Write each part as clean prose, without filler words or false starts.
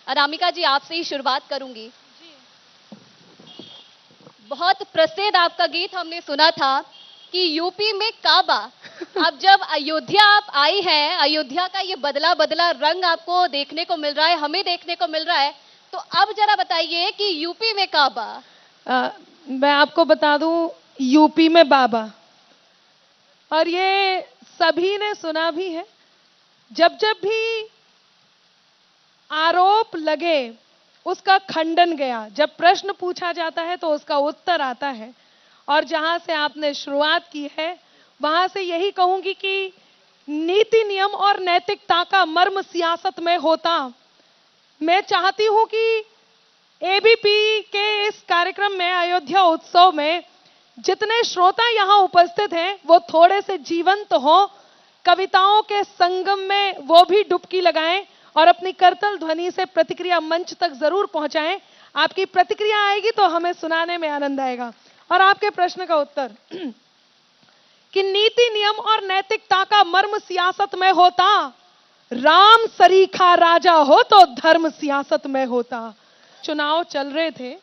अनामिका जी, आपसे ही शुरुआत करूंगी। बहुत प्रसिद्ध आपका गीत हमने सुना था कि यूपी में काबा। अब जब अयोध्या आप आई हैं, अयोध्या का ये बदला बदला रंग आपको देखने को मिल रहा है, हमें देखने को मिल रहा है, तो अब जरा बताइए कि यूपी में काबा। मैं आपको बता दूं, यूपी में बाबा, और ये सभी ने सुना भी है। जब जब भी आरोप लगे उसका खंडन गया, जब प्रश्न पूछा जाता है तो उसका उत्तर आता है। और जहां से आपने शुरुआत की है वहां से यही कहूंगी कि नीति नियम और नैतिकता का मर्म सियासत में होता। मैं चाहती हूं कि एबीपी के इस कार्यक्रम में, अयोध्या उत्सव में, जितने श्रोता यहां उपस्थित हैं वो थोड़े से जीवंत हो, कविताओं के संगम में वो भी डुबकी लगाएं और अपनी करतल ध्वनि से प्रतिक्रिया मंच तक जरूर पहुंचाएं। आपकी प्रतिक्रिया आएगी तो हमें सुनाने में आनंद आएगा। और आपके प्रश्न का उत्तर कि नीति नियम और नैतिकता का मर्म सियासत में होता, राम सरीखा राजा हो तो धर्म सियासत में होता। चुनाव चल रहे थे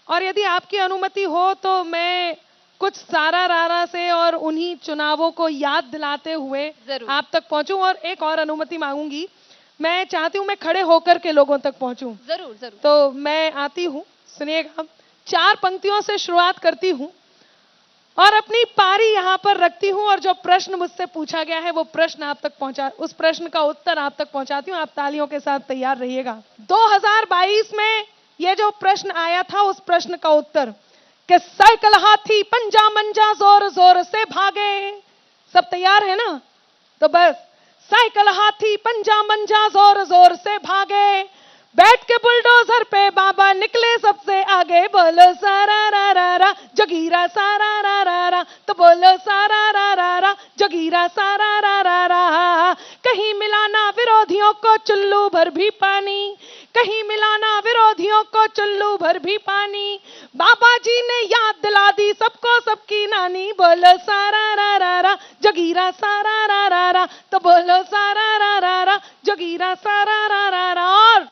और यदि आपकी अनुमति हो तो मैं कुछ सारा रारा से और उन्हीं चुनावों को याद दिलाते हुए आप तक पहुंचूं। और एक और अनुमति मांगूंगी, मैं चाहती हूं मैं खड़े होकर के लोगों तक पहुंचूं। जरूर जरूर। तो मैं आती हूं, सुनिएगा। 4 पंक्तियों से शुरुआत करती हूं और अपनी पारी यहां पर रखती हूं, और जो प्रश्न मुझसे पूछा गया है वो प्रश्न आप तक पहुंचा, उस प्रश्न का उत्तर आप तक पहुंचाती हूं। आप तालियों के साथ तैयार रहिएगा। 2022 में ये जो प्रश्न आया था, उस प्रश्न का उत्तर कि साइकिल हाथी पंजा मंजा जोर जोर से भागे। सब तैयार है ना? तो बस, साइकिल हाथी पंजा मंजा जोर जोर से भागे, बैठ के बुलडोजर पे बाबा निकले सबसे आगे। बोलो सारा रा रा रा जगीरा सारा रा रा रा, तो बोलो सारा रा रा रा जगीरा सारा रा रा रा। कहीं मिलाना विरोधियों को चुल्लू भर भी पानी, कहीं मिलाना विरोधियों को चुल्लू भर भी पानी। बाबा जी ने याद दिला दी सबको सबकी नानी। बोलो सारा रा रा रा जगीरा सारा रा रा रा, तो बोलो सारा रा रा रा जगीरा सारा रा रा रा। और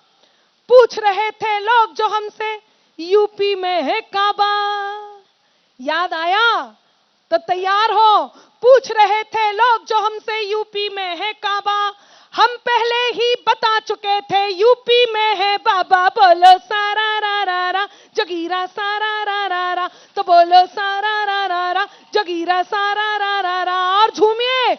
पूछ रहे थे लोग जो हमसे, यूपी में है काबा। याद आया? तो तैयार हो। पूछ रहे थे लोग जो हमसे, यूपी में है काबा। हम पहले ही बता चुके थे, यूपी में है बाबा। बोलो सारा रा रा रा जगीरा सारा रा रा रा, तो बोलो सारा रा रा रा जगीरा सारा रा रा रा। और झूमिए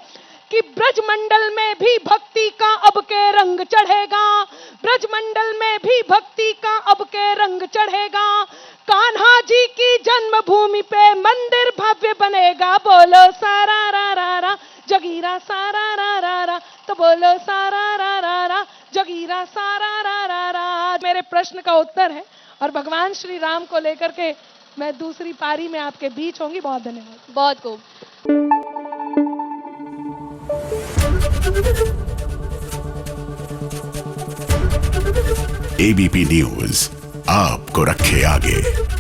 कि ब्रजमंडल में भी भक्ति का अब के रंग चढ़ेगा, ब्रजमंडल में भी भक्ति का अब के रंग चढ़ेगा। कान्हा जी की जन्मभूमि पे मंदिर भव्य बनेगा। बोलो सारा रा रा रा जगीरा सारा रा रा रा, तो बोलो सारा रा रा रा जगीरा सारा रा रा रा। मेरे प्रश्न का उत्तर है और भगवान श्री राम को लेकर के मैं दूसरी पारी में आपके बीच होंगी। बहुत धन्यवाद। बहुत खूब। एबीपी न्यूज आपको रखे आगे।